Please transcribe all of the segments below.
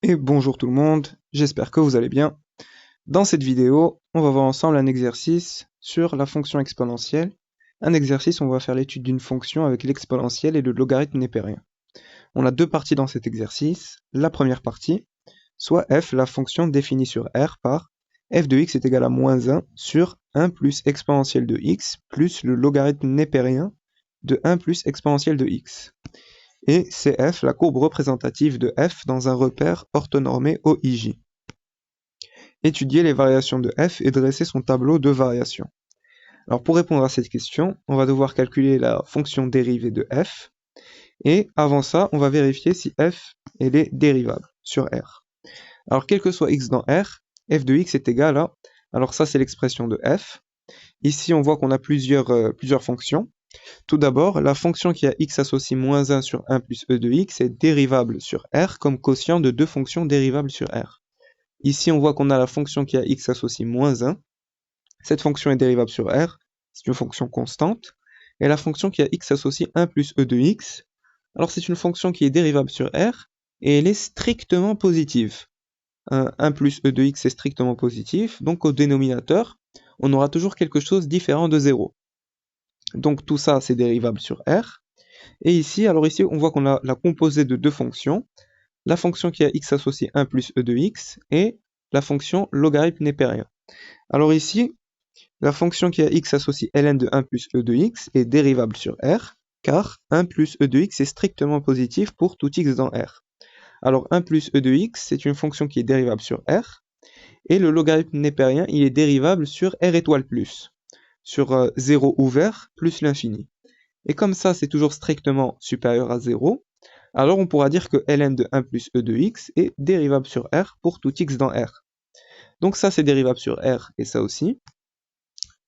Et bonjour tout le monde, j'espère que vous allez bien. Dans cette vidéo, on va voir ensemble un exercice sur la fonction exponentielle. Un exercice où on va faire l'étude d'une fonction avec l'exponentielle et le logarithme népérien. On a deux parties dans cet exercice. La première partie, soit f, la fonction définie sur R par f de x est égal à moins 1 sur 1 plus exponentielle de x plus le logarithme népérien de 1 plus exponentielle de x. Et c'est f, la courbe représentative de f dans un repère orthonormé OIJ. Étudier les variations de f et dresser son tableau de variations. Alors pour répondre à cette question, on va devoir calculer la fonction dérivée de f, et avant ça, on va vérifier si f elle est dérivable sur R. Alors quel que soit x dans R, f de x est égal à, alors ça c'est l'expression de f. Ici on voit qu'on a plusieurs fonctions. Tout d'abord, la fonction qui a x associe moins 1 sur 1 plus e de x est dérivable sur R comme quotient de deux fonctions dérivables sur R. Ici, on voit qu'on a la fonction qui a x associe moins 1. Cette fonction est dérivable sur R, c'est une fonction constante. Et la fonction qui a x associe 1 plus e de x, alors c'est une fonction qui est dérivable sur R, et elle est strictement positive. 1 plus e de x est strictement positif, donc au dénominateur, on aura toujours quelque chose différent de 0. Donc tout ça, c'est dérivable sur R. Et ici, alors ici, on voit qu'on a la composée de deux fonctions. La fonction qui a x associé 1 plus e de x et la fonction logarithme népérien. Alors ici, la fonction qui a x associé ln de 1 plus e de x est dérivable sur R, car 1 plus e de x est strictement positif pour tout x dans R. Alors 1 plus e de x, c'est une fonction qui est dérivable sur R, et le logarithme népérien, il est dérivable sur R étoile plus, sur 0 ouvert plus l'infini. Et comme ça, c'est toujours strictement supérieur à 0, alors on pourra dire que ln de 1 plus e de x est dérivable sur R pour tout x dans R. Donc ça, c'est dérivable sur R et ça aussi.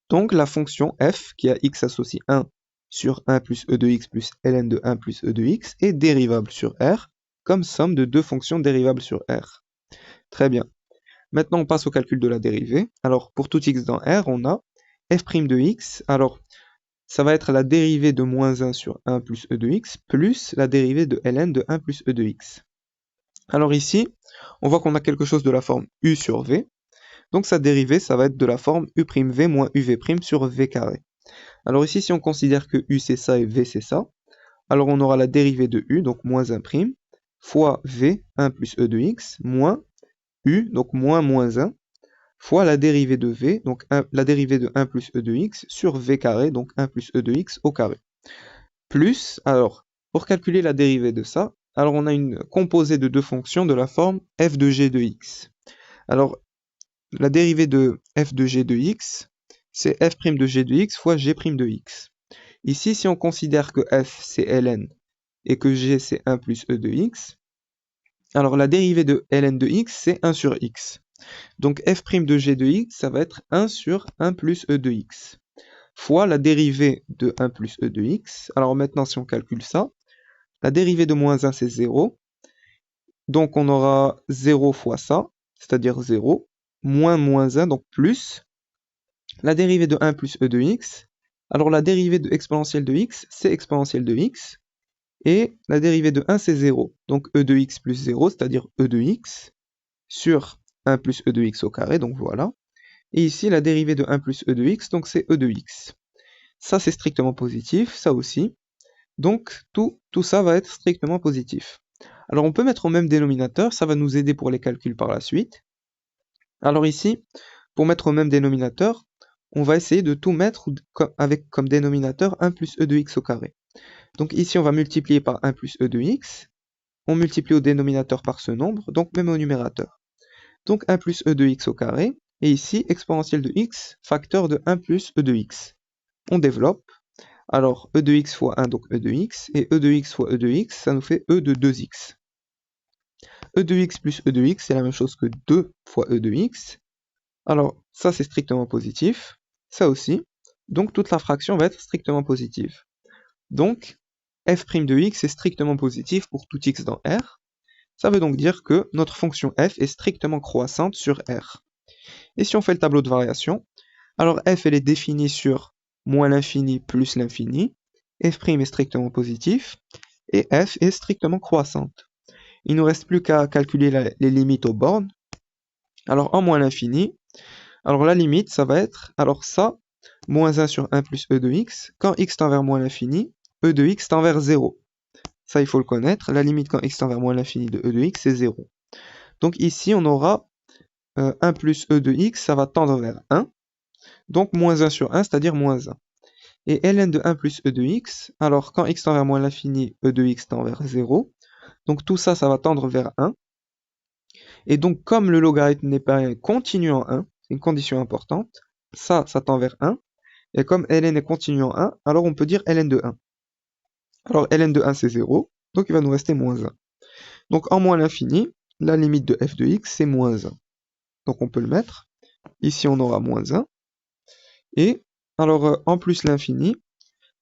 Donc la fonction f qui a x associe 1 sur 1 plus e de x plus ln de 1 plus e de x est dérivable sur R comme somme de deux fonctions dérivables sur R. Très bien. Maintenant, on passe au calcul de la dérivée. Alors pour tout x dans R, on a f' de x. Alors ça va être la dérivée de moins 1 sur 1 plus e de x, plus la dérivée de ln de 1 plus e de x. Alors ici, on voit qu'on a quelque chose de la forme u sur v. Donc sa dérivée, ça va être de la forme u'v moins uv' sur v carré. Alors ici, si on considère que u c'est ça et v c'est ça, alors on aura la dérivée de u, donc moins 1', fois v, 1 plus e de x, moins u, donc moins 1, fois la dérivée de v, donc la dérivée de 1 plus e de x, sur v carré, donc 1 plus e de x au carré. Plus, alors, pour calculer la dérivée de ça, alors on a une composée de deux fonctions de la forme f de g de x. Alors, la dérivée de f de g de x, c'est f' de g de x fois g' de x. Ici, si on considère que f c'est ln et que g c'est 1 plus e de x, alors la dérivée de ln de x c'est 1 sur x. Donc f' de g de x, ça va être 1 sur 1 plus e de x, fois la dérivée de 1 plus e de x. Alors maintenant, si on calcule ça, la dérivée de moins 1, c'est 0. Donc on aura 0 fois ça, c'est-à-dire 0, moins 1, donc plus la dérivée de 1 plus e de x. Alors la dérivée de exponentielle de x, c'est exponentielle de x. Et la dérivée de 1, c'est 0. Donc e de x plus 0, c'est-à-dire e de x, sur 1 plus e de x au carré, donc voilà. Et ici, la dérivée de 1 plus e de x, donc c'est e de x. Ça, c'est strictement positif, ça aussi. Donc, tout ça va être strictement positif. Alors, on peut mettre au même dénominateur, ça va nous aider pour les calculs par la suite. Alors ici, pour mettre au même dénominateur, on va essayer de tout mettre avec comme dénominateur 1 plus e de x au carré. Donc ici, on va multiplier par 1 plus e de x. On multiplie au dénominateur par ce nombre, donc même au numérateur. Donc 1 plus e de x au carré. Et ici, exponentielle de x, facteur de 1 plus e de x. On développe. Alors, e de x fois 1, donc e de x, et e de x fois e de x, ça nous fait e de 2x. e de x plus e de x, c'est la même chose que 2 fois e de x. Alors, ça c'est strictement positif, ça aussi. Donc, toute la fraction va être strictement positive. Donc, f' de x est strictement positif pour tout x dans R. Ça veut donc dire que notre fonction f est strictement croissante sur R. Et si on fait le tableau de variation, alors f elle est définie sur moins l'infini plus l'infini, f' est strictement positif, et f est strictement croissante. Il nous reste plus qu'à calculer les limites aux bornes. Alors en moins l'infini, alors la limite, ça va être, alors ça, moins 1 sur 1 plus e de x, quand x tend vers moins l'infini, e de x tend vers 0. Ça, il faut le connaître, la limite quand x tend vers moins l'infini de e de x, c'est 0. Donc ici, on aura 1 plus e de x, ça va tendre vers 1, donc moins 1 sur 1, c'est-à-dire moins 1. Et ln de 1 plus e de x, alors quand x tend vers moins l'infini, e de x tend vers 0, donc tout ça, ça va tendre vers 1. Et donc, comme le logarithme n'est pas un continu en 1, c'est une condition importante, ça tend vers 1. Et comme ln est continu en 1, alors on peut dire ln de 1. Alors ln de 1 c'est 0, donc il va nous rester moins 1. Donc en moins l'infini, la limite de f de x c'est moins 1. Donc on peut le mettre. Ici on aura moins 1. Et alors en plus l'infini,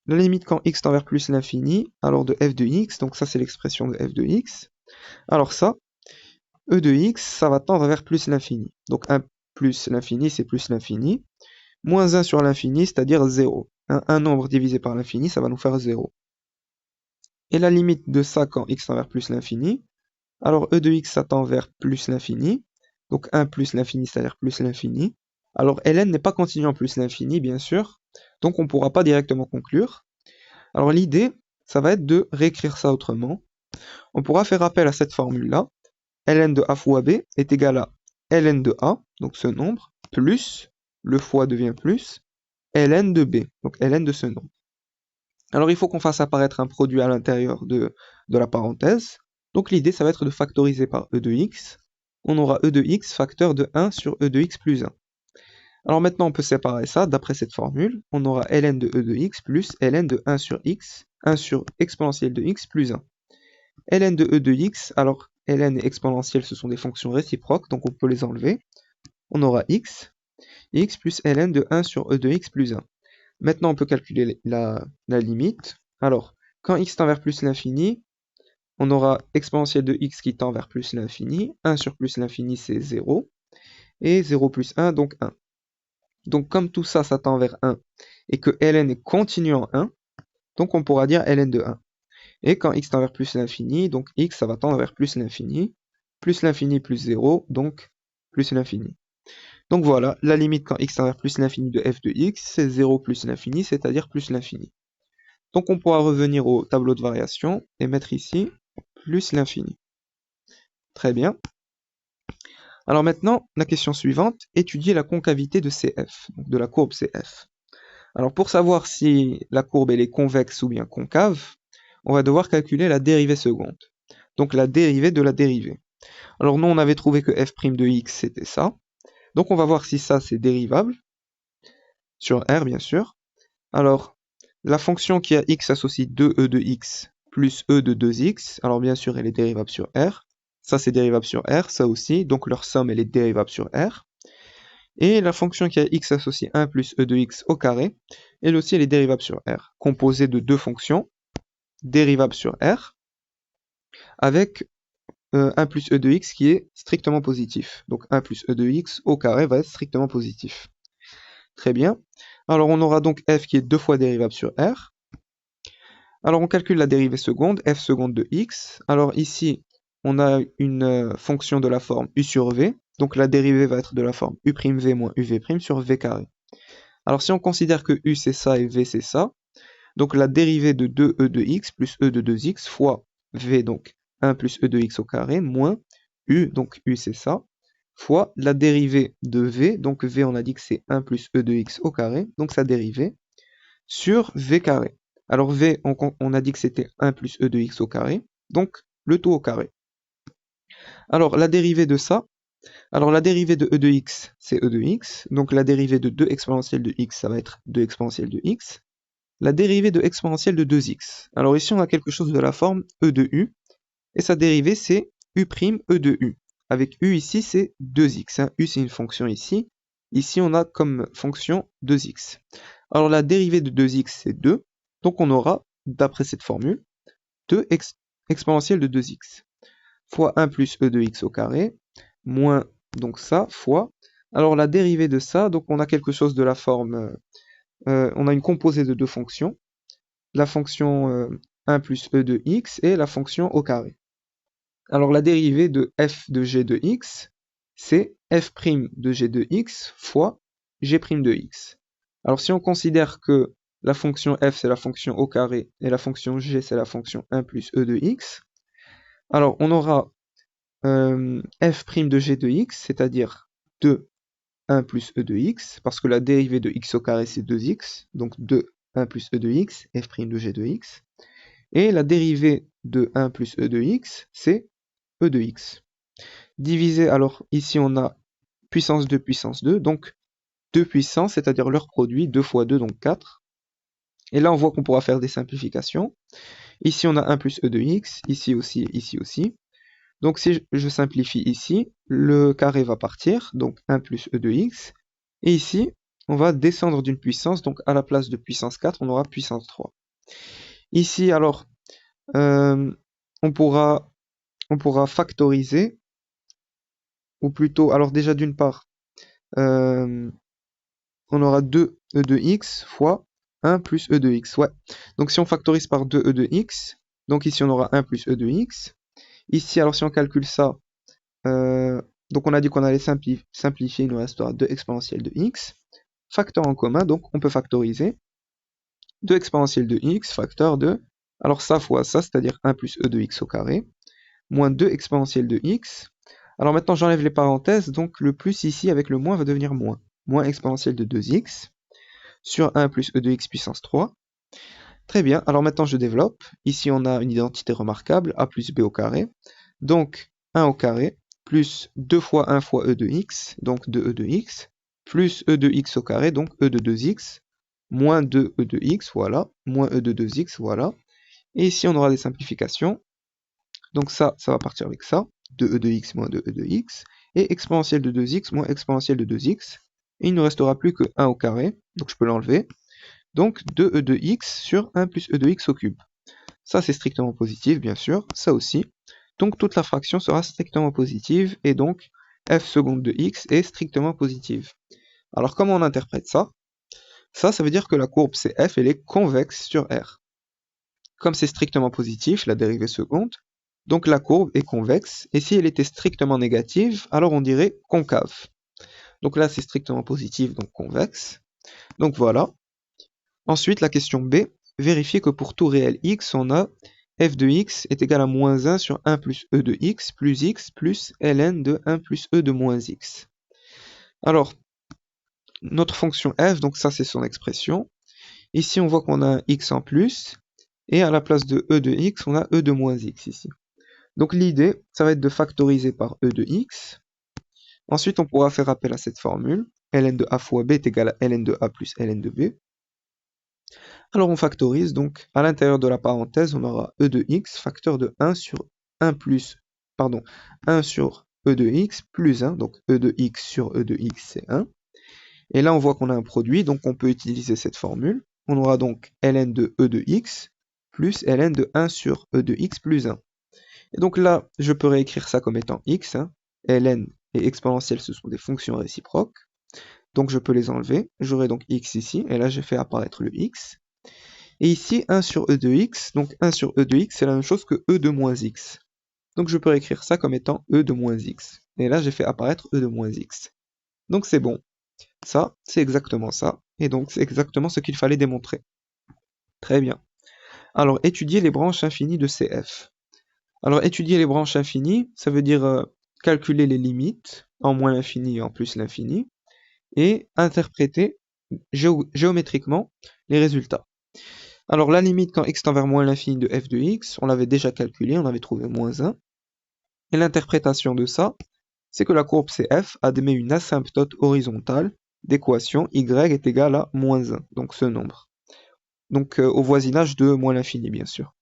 la limite quand x tend vers plus l'infini, alors de f de x, donc ça c'est l'expression de f de x. Alors ça, e de x, ça va tendre vers plus l'infini. Donc 1 plus l'infini, c'est plus l'infini. Moins 1 sur l'infini, c'est-à-dire 0. Un nombre divisé par l'infini, ça va nous faire 0. Et la limite de ça quand x tend vers plus l'infini, alors e de x, ça tend vers plus l'infini. Donc 1 plus l'infini, c'est-à-dire plus l'infini. Alors ln n'est pas continu en plus l'infini, bien sûr. Donc on ne pourra pas directement conclure. Alors l'idée, ça va être de réécrire ça autrement. On pourra faire appel à cette formule-là. Ln de a fois b est égal à ln de a, donc ce nombre, plus, le fois devient plus, ln de b, donc ln de ce nombre. Alors il faut qu'on fasse apparaître un produit à l'intérieur de la parenthèse. Donc l'idée, ça va être de factoriser par e de x. On aura e de x facteur de 1 sur e de x plus 1. Alors maintenant, on peut séparer ça d'après cette formule. On aura ln de e de x plus ln de 1 sur x, 1 sur exponentielle de x plus 1. ln de e de x, alors ln et exponentielle, ce sont des fonctions réciproques, donc on peut les enlever. On aura x plus ln de 1 sur e de x plus 1. Maintenant, on peut calculer la limite. Alors, quand x tend vers plus l'infini, on aura exponentielle de x qui tend vers plus l'infini. 1 sur plus l'infini, c'est 0. Et 0 plus 1, donc 1. Donc, comme tout ça, ça tend vers 1, et que ln est continu en 1, donc on pourra dire ln de 1. Et quand x tend vers plus l'infini, donc x, ça va tendre vers plus l'infini plus 0, donc plus l'infini. Donc voilà, la limite quand x tend vers plus l'infini de f de x, c'est 0 plus l'infini, c'est-à-dire plus l'infini. Donc on pourra revenir au tableau de variation et mettre ici plus l'infini. Très bien. Alors maintenant, la question suivante, étudier la concavité de CF, donc de la courbe CF. Alors pour savoir si la courbe elle est convexe ou bien concave, on va devoir calculer la dérivée seconde. Donc la dérivée de la dérivée. Alors nous on avait trouvé que f' de x c'était ça. Donc on va voir si ça c'est dérivable, sur R bien sûr. Alors, la fonction qui a x associe 2e de x plus e de 2x, alors bien sûr elle est dérivable sur R. Ça c'est dérivable sur R, ça aussi, donc leur somme elle est dérivable sur R. Et la fonction qui a x associe 1 plus e de x au carré, elle aussi elle est dérivable sur R, composée de deux fonctions, dérivable sur R, avec 1 plus e de x qui est strictement positif. Donc 1 plus e de x au carré va être strictement positif. Très bien. Alors on aura donc f qui est deux fois dérivable sur R. Alors on calcule la dérivée seconde, f seconde de x. Alors ici, on a une fonction de la forme u sur v. Donc la dérivée va être de la forme u'v moins uv' sur v carré. Alors si on considère que u c'est ça et v c'est ça, donc la dérivée de 2e de x plus e de 2x fois v, donc 1 plus e de x au carré, moins u, donc u c'est ça, fois la dérivée de v, donc v on a dit que c'est 1 plus e de x au carré, donc sa dérivée, sur v carré. Alors v, on a dit que c'était 1 plus e de x au carré, donc le tout au carré. Alors la dérivée de ça, alors la dérivée de e de x, c'est e de x, donc la dérivée de 2 exponentielle de x, ça va être 2 exponentielle de x. La dérivée de exponentielle de 2x. Alors ici on a quelque chose de la forme e de u, et sa dérivée c'est u' e de u. Avec u ici c'est 2x, hein. U c'est une fonction ici, ici on a comme fonction 2x. Alors la dérivée de 2x c'est 2, donc on aura, d'après cette formule, 2 exponentielle de 2x, fois 1 plus e de x au carré, moins donc ça, fois, alors la dérivée de ça, donc on a quelque chose de la forme, on a une composée de deux fonctions, la fonction 1 plus e de x et la fonction au carré. Alors la dérivée de f de g de x, c'est f' de g de x fois g' de x. Alors si on considère que la fonction f c'est la fonction au carré et la fonction g c'est la fonction 1 plus e de x, alors on aura f' de g de x, c'est-à-dire 2 1 plus e de x, parce que la dérivée de x au carré c'est 2x, donc 2 1 plus e de x, f' de g de x, et la dérivée de 1 plus e de x, c'est e de x. Divisé, alors ici on a puissance 2, donc 2 puissances, c'est-à-dire leur produit, 2 fois 2, donc 4. Et là on voit qu'on pourra faire des simplifications. Ici on a 1 plus e de x, ici aussi et ici aussi. Donc si je simplifie ici, le carré va partir, donc 1 plus e de x. Et ici, on va descendre d'une puissance, donc à la place de puissance 4, on aura puissance 3. Ici, alors, on pourra factoriser, ou plutôt, alors déjà d'une part, on aura 2 e de x fois 1 plus e de x. Ouais. Donc si on factorise par 2 e de x, donc ici on aura 1 plus e de x. Ici, alors si on calcule ça, donc on a dit qu'on allait simplifier, il nous restera 2 exponentielle de x. Facteur en commun, donc on peut factoriser. 2 exponentielle de x, facteur de, alors ça fois ça, c'est-à-dire 1 plus e de x au carré, moins 2 exponentielle de x. Alors maintenant j'enlève les parenthèses, donc le plus ici avec le moins va devenir moins. Moins exponentielle de 2x sur 1 plus e de x puissance 3. Très bien, alors maintenant je développe. Ici on a une identité remarquable, a plus b au carré. Donc 1 au carré, plus 2 fois 1 fois e de x, donc 2e de x, plus e de x au carré, donc e de 2x, moins 2e de x, voilà, moins e de 2x, voilà. Et ici on aura des simplifications. Donc ça va partir avec ça, 2e de x moins 2e de x, et exponentielle de 2x moins exponentielle de 2x. Et il ne restera plus que 1 au carré, donc je peux l'enlever. Donc 2e de x sur 1 plus e de x au cube. Ça c'est strictement positif, bien sûr, ça aussi. Donc toute la fraction sera strictement positive, et donc f seconde de x est strictement positive. Alors comment on interprète ça? Ça veut dire que la courbe CF, elle est convexe sur R. Comme c'est strictement positif, la dérivée seconde, donc la courbe est convexe, et si elle était strictement négative, alors on dirait concave. Donc là c'est strictement positif, donc convexe. Donc voilà. Ensuite, la question B, vérifier que pour tout réel x, on a f de x est égal à moins 1 sur 1 plus e de x plus ln de 1 plus e de moins x. Alors, notre fonction f, donc ça c'est son expression. Ici on voit qu'on a un x en plus, et à la place de e de x, on a e de moins x ici. Donc l'idée, ça va être de factoriser par e de x. Ensuite, on pourra faire appel à cette formule, ln de a fois b est égal à ln de a plus ln de b. Alors on factorise, donc à l'intérieur de la parenthèse, on aura e de x, facteur de 1 sur 1 plus, pardon, 1 sur e de x plus 1, donc e de x sur e de x c'est 1. Et là on voit qu'on a un produit, donc on peut utiliser cette formule. On aura donc ln de e de x plus ln de 1 sur e de x plus 1. Et donc là, je peux réécrire ça comme étant x, ln et exponentielle ce sont des fonctions réciproques. Donc je peux les enlever, j'aurai donc x ici, et là j'ai fait apparaître le x. Et ici, 1 sur e de x, donc 1 sur e de x, c'est la même chose que e de moins x. Donc je peux écrire ça comme étant e de moins x. Et là, j'ai fait apparaître e de moins x. Donc c'est bon. Ça, c'est exactement ça. Et donc, c'est exactement ce qu'il fallait démontrer. Très bien. Alors, étudier les branches infinies de CF. Alors, étudier les branches infinies, ça veut dire calculer les limites, en moins l'infini et en plus l'infini, et interpréter géométriquement les résultats. Alors la limite quand x tend vers moins l'infini de f de x, on l'avait déjà calculé, on avait trouvé moins 1. Et l'interprétation de ça, c'est que la courbe CF admet une asymptote horizontale d'équation y est égale à moins 1, donc ce nombre. Donc au voisinage de moins l'infini bien sûr.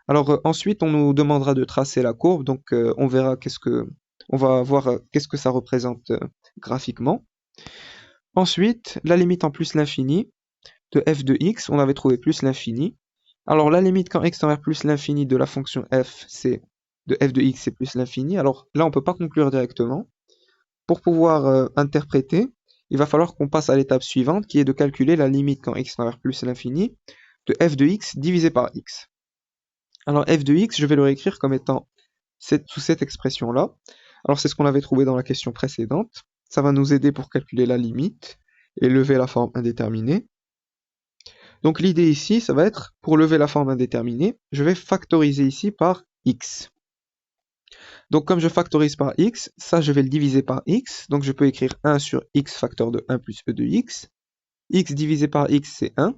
Alors ensuite on nous demandera de tracer la courbe, donc on verra on va voir qu'est-ce que ça représente graphiquement. Ensuite, la limite en plus l'infini de f de x, on avait trouvé plus l'infini. Alors la limite quand x tend vers plus l'infini de la fonction f, c'est de f de x, c'est plus l'infini. Alors là, on ne peut pas conclure directement. Pour pouvoir interpréter, il va falloir qu'on passe à l'étape suivante, qui est de calculer la limite quand x tend vers plus l'infini de f de x divisé par x. Alors f de x, je vais le réécrire comme étant sous cette expression-là. Alors c'est ce qu'on avait trouvé dans la question précédente. Ça va nous aider pour calculer la limite et lever la forme indéterminée. Donc l'idée ici, ça va être, pour lever la forme indéterminée, je vais factoriser ici par x. Donc comme je factorise par x, ça je vais le diviser par x. Donc je peux écrire 1 sur x facteur de 1 plus e de x. X divisé par x, c'est 1.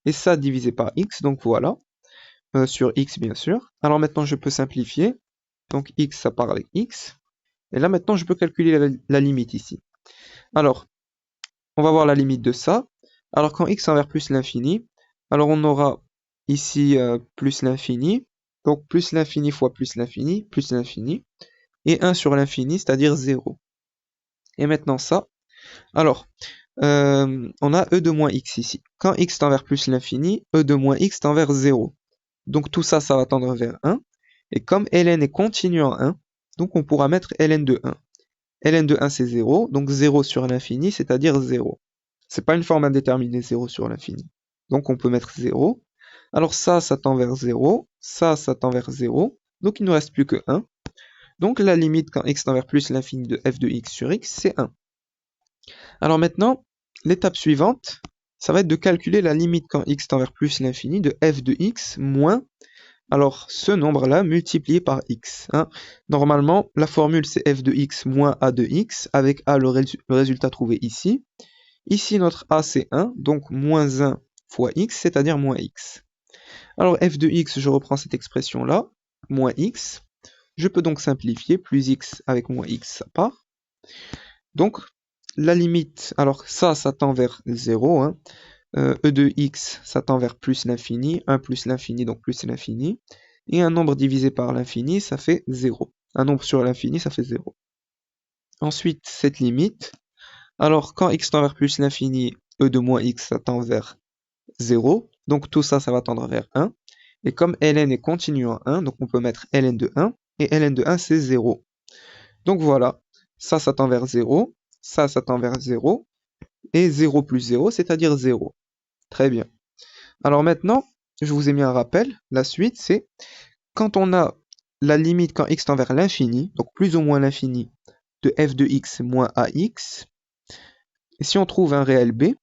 Et ça divisé par x, donc voilà. Sur x, bien sûr. Alors maintenant, je peux simplifier. Donc x, ça part avec x. Et là, maintenant, je peux calculer la limite ici. Alors, on va voir la limite de ça. Alors, quand x tend vers plus l'infini, alors on aura ici plus l'infini. Donc, plus l'infini fois plus l'infini, et 1 sur l'infini, c'est-à-dire 0. Et maintenant ça, alors, on a e de moins x ici. Quand x tend vers plus l'infini, e de moins x tend vers 0. Donc tout ça, ça va tendre vers 1. Et comme ln est continu en 1, donc on pourra mettre ln de 1. ln de 1, c'est 0, donc 0 sur l'infini, c'est-à-dire 0. C'est pas une forme indéterminée, 0 sur l'infini. Donc on peut mettre 0. Alors ça tend vers 0. Ça tend vers 0. Donc il ne nous reste plus que 1. Donc la limite quand x tend vers plus l'infini de f de x sur x, c'est 1. Alors maintenant, l'étape suivante, ça va être de calculer la limite quand x tend vers plus l'infini de f de x moins, alors ce nombre-là multiplié par x. Hein. Normalement, la formule c'est f de x moins a de x, avec a le résultat trouvé ici. Ici, notre a c'est 1, donc moins 1 fois x, c'est-à-dire moins x. Alors f de x, je reprends cette expression-là, moins x. Je peux donc simplifier, plus x avec moins x, ça part. Donc, la limite, alors ça tend vers 0, hein. E de x, ça tend vers plus l'infini, 1 plus l'infini, donc plus l'infini, et un nombre divisé par l'infini, ça fait 0. Un nombre sur l'infini, ça fait 0. Ensuite, cette limite, alors quand x tend vers plus l'infini, e de moins x, ça tend vers 0, donc tout ça, ça va tendre vers 1, et comme ln est continu en 1, donc on peut mettre ln de 1, et ln de 1, c'est 0. Donc voilà, ça tend vers 0, ça tend vers 0, et 0 plus 0, c'est-à-dire 0. Très bien. Alors maintenant, je vous ai mis un rappel. La suite, c'est quand on a la limite quand x tend vers l'infini, donc plus ou moins l'infini, de f de x moins ax, et si on trouve un réel b,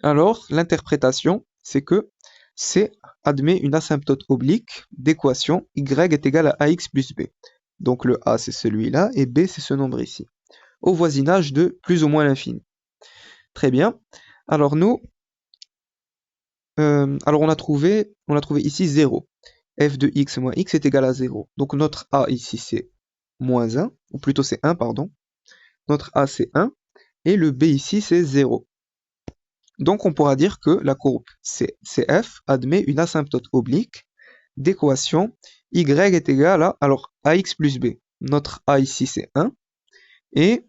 alors l'interprétation, c'est que C admet une asymptote oblique d'équation y est égal à ax plus b. Donc le a, c'est celui-là, et b, c'est ce nombre ici, au voisinage de plus ou moins l'infini. Très bien. Alors nous, alors on a trouvé ici 0. f de x moins x est égal à 0. Donc notre a ici c'est moins 1, ou plutôt c'est 1, pardon. Notre a c'est 1, et le b ici c'est 0. Donc on pourra dire que la courbe CF admet une asymptote oblique d'équation y est égal à, alors ax plus b. Notre a ici c'est 1, et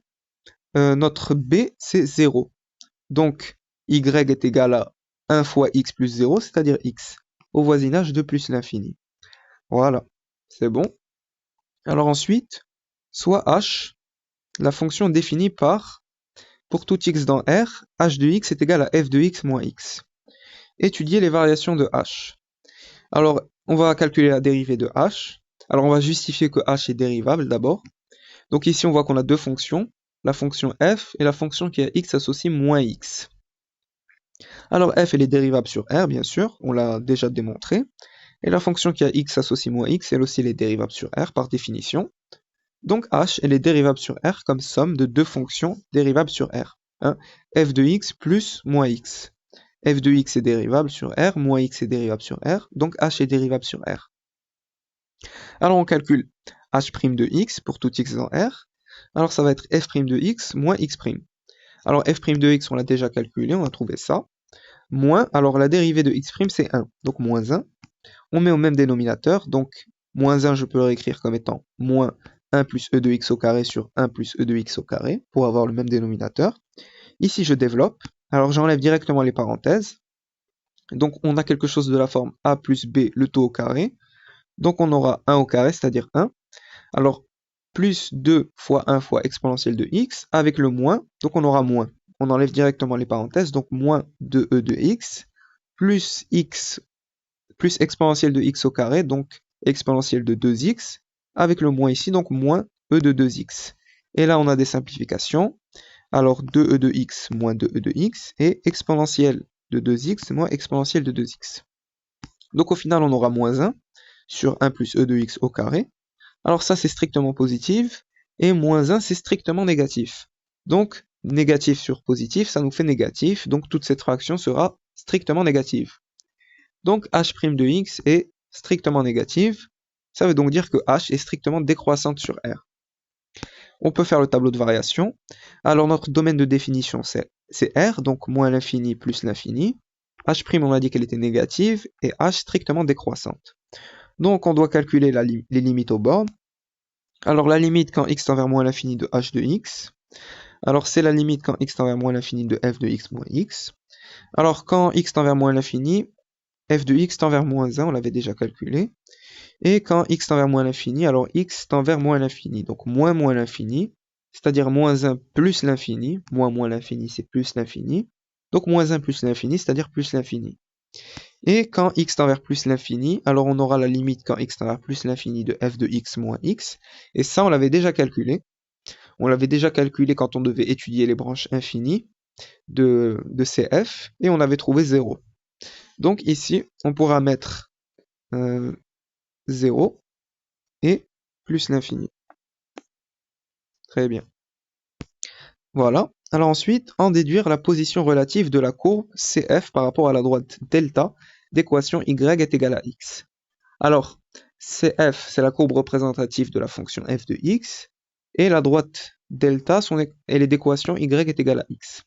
notre b c'est 0. Donc y est égal à 1 fois x plus 0, c'est-à-dire x, au voisinage de plus l'infini. Voilà, c'est bon. Alors ensuite, soit h, la fonction définie par, pour tout x dans R, h de x est égal à f de x moins x. Étudier les variations de h. Alors, on va calculer la dérivée de h. Alors, on va justifier que h est dérivable d'abord. Donc ici, on voit qu'on a deux fonctions, la fonction f et la fonction qui a x associe moins x. Alors, f, elle est dérivable sur R, bien sûr, on l'a déjà démontré. Et la fonction qui a x associe moins x, elle aussi, elle est dérivable sur R par définition. Donc h, elle est dérivable sur R comme somme de deux fonctions dérivables sur R. Hein, f de x plus moins x. F de x est dérivable sur R, moins x est dérivable sur R, donc h est dérivable sur R. Alors on calcule h' de x pour tout x dans R. Alors ça va être f' de x moins x'. Alors f' de x, on l'a déjà calculé, on a trouvé ça. Moins, alors la dérivée de x' c'est 1, donc moins 1. On met au même dénominateur, donc moins 1 je peux le réécrire comme étant moins 1 plus e de x au carré sur 1 plus e de x au carré, pour avoir le même dénominateur. Ici je développe, alors j'enlève directement les parenthèses. Donc on a quelque chose de la forme a plus b, le tout au carré. Donc on aura 1 au carré, c'est-à-dire 1. Alors plus 2 fois 1 fois exponentielle de x, avec le moins, donc on aura moins. On enlève directement les parenthèses, donc moins 2e de x, plus x, plus exponentielle de x au carré, donc exponentielle de 2x, avec le moins ici, donc moins e de 2x. Et là, on a des simplifications. Alors 2e de x moins 2e de x et exponentielle de 2x moins exponentielle de 2x. Donc au final, on aura moins 1 sur 1 plus e de x au carré. Alors ça, c'est strictement positif, et moins 1, c'est strictement négatif. Donc, négatif sur positif, ça nous fait négatif, donc toute cette fraction sera strictement négative. Donc, h' de x est strictement négative, ça veut donc dire que h est strictement décroissante sur R. On peut faire le tableau de variation. Alors, notre domaine de définition, c'est R, donc moins l'infini plus l'infini. H', on a dit qu'elle était négative, et h strictement décroissante. Donc, on doit calculer les limites aux bornes. Alors, la limite quand x tend vers moins l'infini de h de x. Alors, c'est la limite quand x tend vers moins l'infini de f de x moins x. Alors, quand x tend vers moins l'infini, f de x tend vers moins 1, on l'avait déjà calculé. Et quand x tend vers moins l'infini, alors x tend vers moins l'infini. Donc, moins l'infini, c'est-à-dire moins 1 plus l'infini. Moins l'infini, c'est plus l'infini. Donc, moins 1 plus l'infini, c'est-à-dire plus l'infini. Et quand x tend vers plus l'infini, alors on aura la limite quand x tend vers plus l'infini de f de x moins x. Et ça, on l'avait déjà calculé. On l'avait déjà calculé quand on devait étudier les branches infinies de CF, et on avait trouvé 0. Donc ici, on pourra mettre 0 et plus l'infini. Très bien. Voilà. Alors ensuite, en déduire la position relative de la courbe CF par rapport à la droite delta d'équation y est égal à x. Alors, CF, c'est la courbe représentative de la fonction f de x, et la droite delta, elle est d'équation y est égal à x.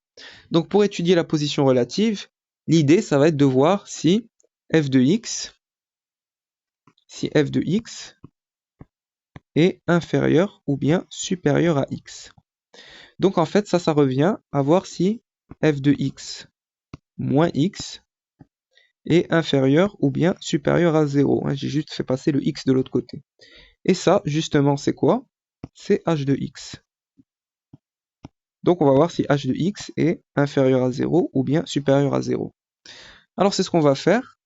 Donc pour étudier la position relative, l'idée, ça va être de voir si f de x est inférieur ou bien supérieur à x. Donc en fait, ça revient à voir si f de x moins x est inférieur ou bien supérieur à 0. J'ai juste fait passer le x de l'autre côté. Et ça, justement, c'est quoi? C'est h de x. Donc on va voir si h de x est inférieur à 0 ou bien supérieur à 0. Alors c'est ce qu'on va faire.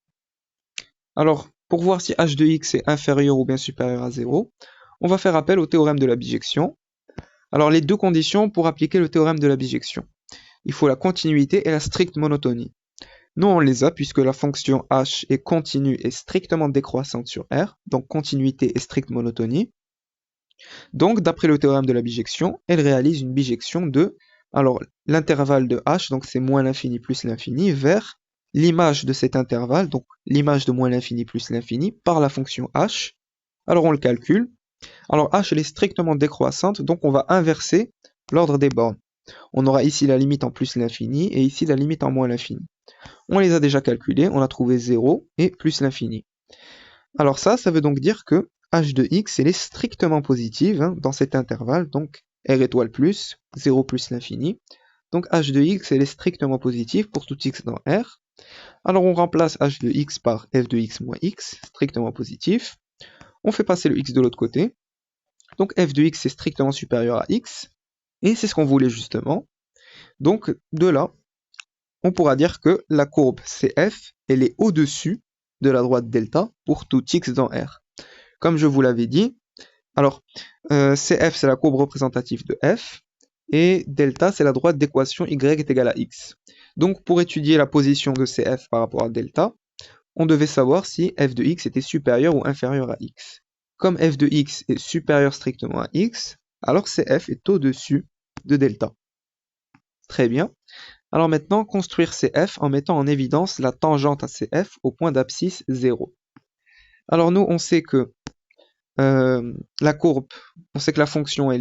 Alors, pour voir si h de x est inférieur ou bien supérieur à 0, on va faire appel au théorème de la bijection. Alors les deux conditions pour appliquer le théorème de la bijection. Il faut la continuité et la stricte monotonie. Nous on les a puisque la fonction h est continue et strictement décroissante sur R, donc continuité et stricte monotonie. Donc d'après le théorème de la bijection, elle réalise une bijection de, alors l'intervalle de h, donc c'est moins l'infini plus l'infini, vers l'image de cet intervalle, donc l'image de moins l'infini plus l'infini, par la fonction h. Alors on le calcule. Alors h elle est strictement décroissante, donc on va inverser l'ordre des bornes. On aura ici la limite en plus l'infini et ici la limite en moins l'infini. On les a déjà calculés, on a trouvé 0 et plus l'infini. Alors ça veut donc dire que h de x elle est strictement positive dans cet intervalle, donc r étoile plus, 0 plus l'infini. Donc h de x elle est strictement positive pour tout x dans R. Alors on remplace h de x par f de x moins x, strictement positif. On fait passer le x de l'autre côté. Donc f de x est strictement supérieur à x. Et c'est ce qu'on voulait justement. Donc de là, on pourra dire que la courbe CF, elle est au-dessus de la droite delta pour tout x dans R. Comme je vous l'avais dit, alors CF c'est la courbe représentative de f, et delta c'est la droite d'équation y est égale à x. Donc pour étudier la position de CF par rapport à delta, on devait savoir si f de x était supérieur ou inférieur à x. Comme f de x est supérieur strictement à x, alors CF est au-dessus de delta. Très bien. Alors maintenant, construire CF en mettant en évidence la tangente à CF au point d'abscisse 0. Alors nous, on sait que la courbe, on sait que la fonction f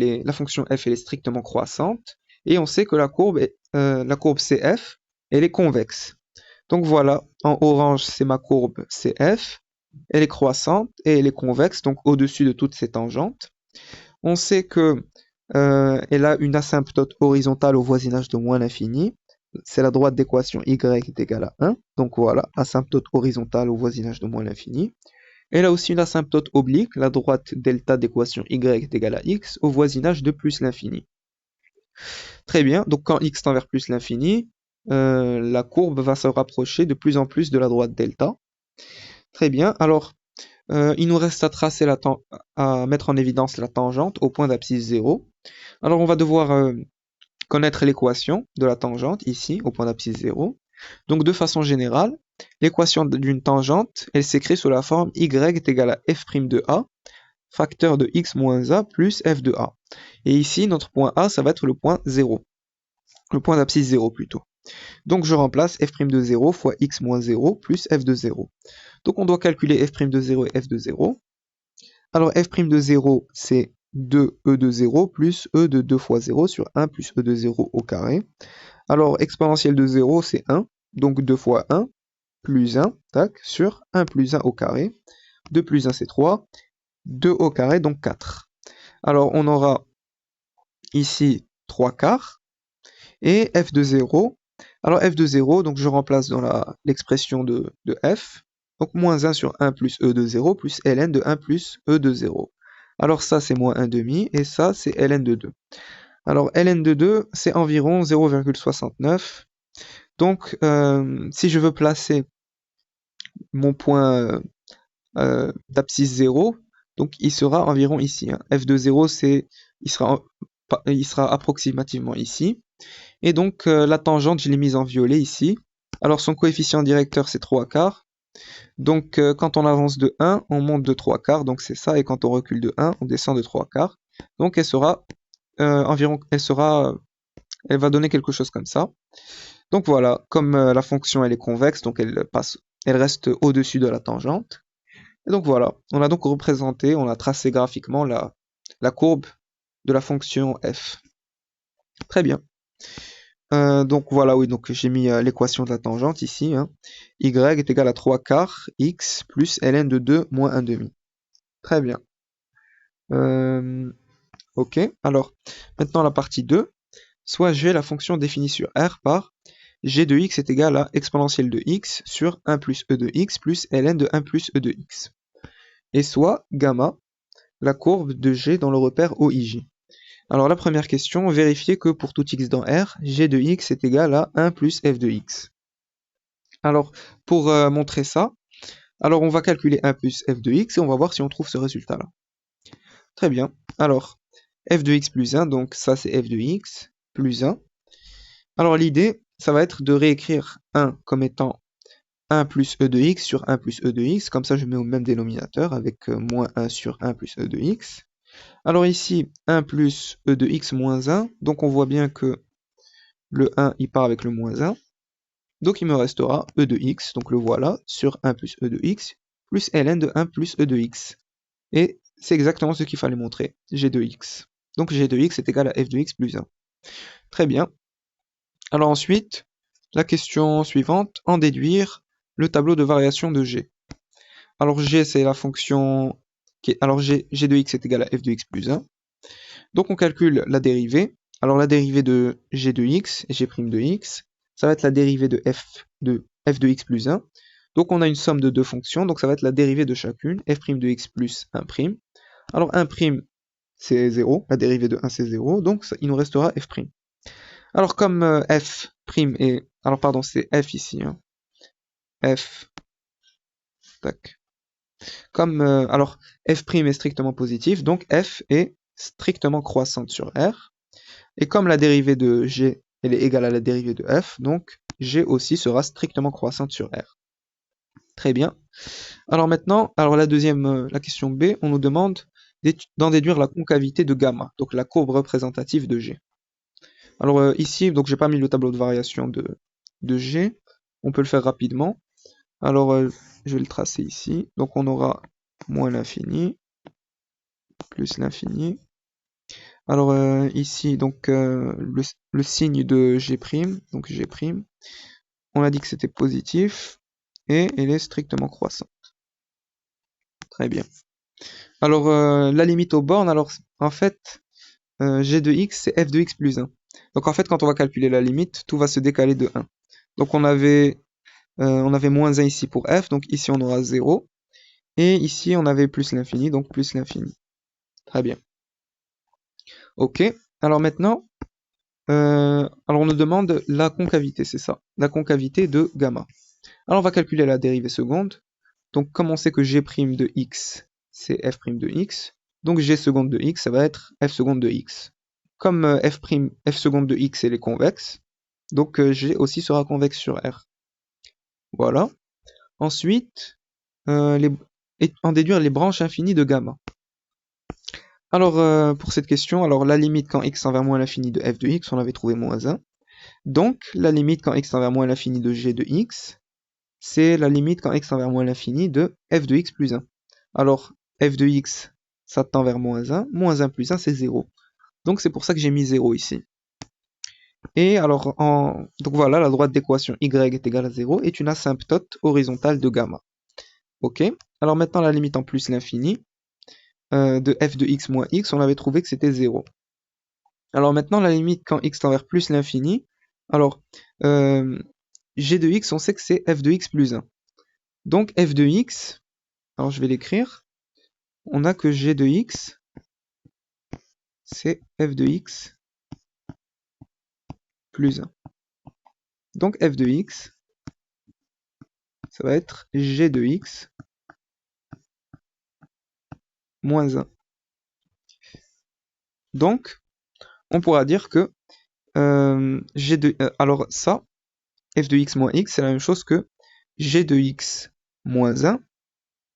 elle est strictement croissante, et on sait que la courbe CF, elle est convexe. Donc voilà, en orange, c'est ma courbe CF, elle est croissante et elle est convexe, donc au-dessus de toutes ces tangentes. On sait que elle a une asymptote horizontale au voisinage de moins l'infini. C'est la droite d'équation y est égale à 1. Donc voilà, asymptote horizontale au voisinage de moins l'infini. Elle a aussi une asymptote oblique, la droite delta d'équation y est égale à x, au voisinage de plus l'infini. Très bien, donc quand x tend vers plus l'infini, la courbe va se rapprocher de plus en plus de la droite delta. Très bien, alors Il nous reste à tracer à mettre en évidence la tangente au point d'abscisse 0. Alors on va devoir connaître l'équation de la tangente ici au point d'abscisse 0. Donc de façon générale, l'équation d'une tangente, elle s'écrit sous la forme y est égal à f' de a, facteur de x moins a plus f de a. Et ici, notre point a, ça va être le point 0. Le point d'abscisse 0 plutôt. Donc je remplace f' de 0 fois x moins 0 plus f de 0. Donc on doit calculer f' de 0 et f de 0. Alors f' de 0, c'est 2e de 0 plus e de 2 fois 0 sur 1 plus e de 0 au carré. Alors exponentielle de 0, c'est 1. Donc 2 fois 1 plus 1, tac, sur 1 plus 1 au carré. 2 plus 1, c'est 3. 2 au carré, donc 4. Alors on aura ici 3 quarts. Et f de 0. Alors f de 0, donc je remplace dans l'expression de f. Donc moins 1 sur 1 plus e de 0 plus ln de 1 plus e de 0. Alors ça c'est moins 1 demi et ça c'est ln de 2. Alors ln de 2 c'est environ 0,69. Donc si je veux placer mon point d'abscisse 0, donc il sera environ ici. Hein. F de 0 il sera approximativement ici. Et donc la tangente je l'ai mise en violet ici. Alors son coefficient directeur c'est 3 quarts. Donc quand on avance de 1, on monte de 3 quarts, donc c'est ça, et quand on recule de 1, on descend de 3 quarts. Donc elle sera elle va donner quelque chose comme ça. Donc voilà, comme la fonction elle est convexe, donc elle reste au-dessus de la tangente. Et donc voilà, on a donc représenté, on a tracé graphiquement la courbe de la fonction f. Très bien. Donc voilà, oui, donc j'ai mis l'équation de la tangente ici. Hein. Y est égal à 3 quarts x plus ln de 2 moins 1 demi. Très bien. Ok, alors maintenant la partie 2. Soit j'ai la fonction définie sur R par g de x est égal à exponentielle de x sur 1 plus e de x plus ln de 1 plus e de x. Et soit gamma, la courbe de g dans le repère OIJ. Alors la première question, vérifiez que pour tout x dans R, g de x est égal à 1 plus f de x. Alors pour montrer ça, alors on va calculer 1 plus f de x et on va voir si on trouve ce résultat-là. Très bien, alors f de x plus 1, donc ça c'est f de x plus 1. Alors l'idée, ça va être de réécrire 1 comme étant 1 plus e de x sur 1 plus e de x, comme ça je mets au même dénominateur avec moins 1 sur 1 plus e de x. Alors ici, 1 plus e de x moins 1, donc on voit bien que le 1 il part avec le moins 1, donc il me restera e de x, donc le voilà, sur 1 plus e de x, plus ln de 1 plus e de x. Et c'est exactement ce qu'il fallait montrer, g de x. Donc g de x est égal à f de x plus 1. Très bien. Alors ensuite, la question suivante, en déduire le tableau de variation de g. Alors g c'est la fonction alors g de x est égal à f de x plus 1. Donc on calcule la dérivée. Alors la dérivée de g de x et g' de x, ça va être la dérivée de f de x plus 1. Donc on a une somme de deux fonctions, donc ça va être la dérivée de chacune, f' de x plus 1'. Alors 1' c'est 0, la dérivée de 1 c'est 0, donc il nous restera f'. Alors comme f' est... Alors pardon, c'est f ici. Hein. F. Tac. Comme alors f' est strictement positif, donc f est strictement croissante sur R. Et comme la dérivée de g elle est égale à la dérivée de f, donc g aussi sera strictement croissante sur R. Très bien. Alors maintenant, la question B, on nous demande d'en déduire la concavité de gamma, donc la courbe représentative de g. Alors ici, donc j'ai pas mis le tableau de variation de g, on peut le faire rapidement. Alors je vais le tracer ici, donc on aura moins l'infini, plus l'infini. Alors ici, donc le signe de g', donc g', on a dit que c'était positif, et elle est strictement croissante. Très bien. Alors la limite aux bornes, alors en fait, g de x c'est f de x plus 1. Donc en fait, quand on va calculer la limite, tout va se décaler de 1. Donc on avait moins 1 ici pour f, donc ici on aura 0. Et ici on avait plus l'infini, donc plus l'infini. Très bien. Ok, alors maintenant, alors on nous demande la concavité, c'est ça, la concavité de gamma. Alors on va calculer la dérivée seconde. Donc comme on sait que g' de x, c'est f' de x, donc g seconde de x, ça va être f seconde de x. Comme f seconde de x, elle est convexe, donc g aussi sera convexe sur R. Voilà. Ensuite, en déduire les branches infinies de gamma. Alors, pour cette question, alors la limite quand x tend vers moins l'infini de f de x, on avait trouvé moins 1. Donc, la limite quand x tend vers moins l'infini de g de x, c'est la limite quand x tend vers moins l'infini de f de x plus 1. Alors, f de x, ça tend vers moins 1 plus 1, c'est 0. Donc, c'est pour ça que j'ai mis 0 ici. Et alors, donc voilà, la droite d'équation y est égale à 0 est une asymptote horizontale de gamma. Ok. Alors maintenant, la limite en plus l'infini de f de x moins x, on avait trouvé que c'était 0. Alors maintenant, la limite quand x tend vers plus l'infini, alors g de x, on sait que c'est f de x plus 1. Donc f de x, alors je vais l'écrire, on a que g de x, c'est f de x plus 1. Donc f de x, ça va être g de x moins 1. Donc, on pourra dire que alors ça, f de x moins x, c'est la même chose que g de x moins 1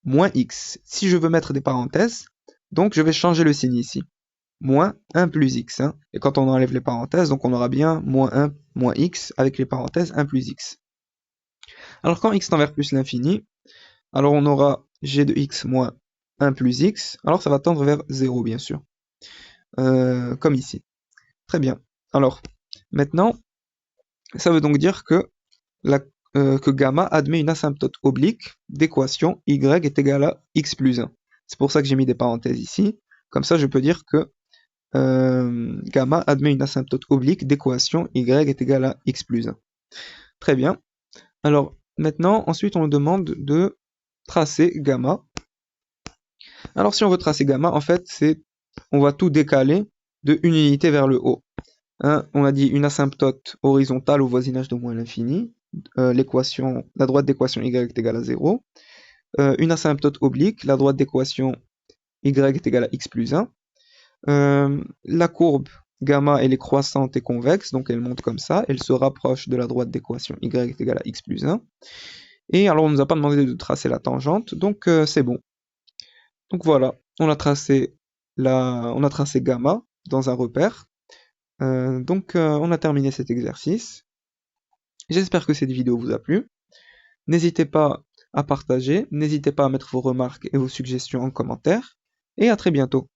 moins x. Si je veux mettre des parenthèses, donc je vais changer le signe ici. Moins 1 plus x. Hein. Et quand on enlève les parenthèses, donc on aura bien moins 1 moins x avec les parenthèses 1 plus x. Alors quand x tend vers plus l'infini, alors on aura g de x moins 1 plus x. Alors ça va tendre vers 0 bien sûr. Comme ici. Très bien. Alors, maintenant, ça veut donc dire que, que gamma admet une asymptote oblique d'équation y est égale à x plus 1. C'est pour ça que j'ai mis des parenthèses ici. Comme ça, je peux dire que gamma admet une asymptote oblique d'équation y est égale à x plus 1. Très bien. Alors, maintenant, ensuite, on nous demande de tracer gamma. Alors, si on veut tracer gamma, en fait, on va tout décaler de une unité vers le haut. Hein, on a dit une asymptote horizontale au voisinage de moins l'infini, la droite d'équation y est égale à 0. Une asymptote oblique, la droite d'équation y est égale à x plus 1. La courbe gamma, elle est croissante et convexe, donc elle monte comme ça, elle se rapproche de la droite d'équation y est égale à x plus 1. Et alors on ne nous a pas demandé de tracer la tangente, donc c'est bon. Donc voilà, on a tracé gamma dans un repère. Donc on a terminé cet exercice. J'espère que cette vidéo vous a plu. N'hésitez pas à partager, n'hésitez pas à mettre vos remarques et vos suggestions en commentaire, et à très bientôt.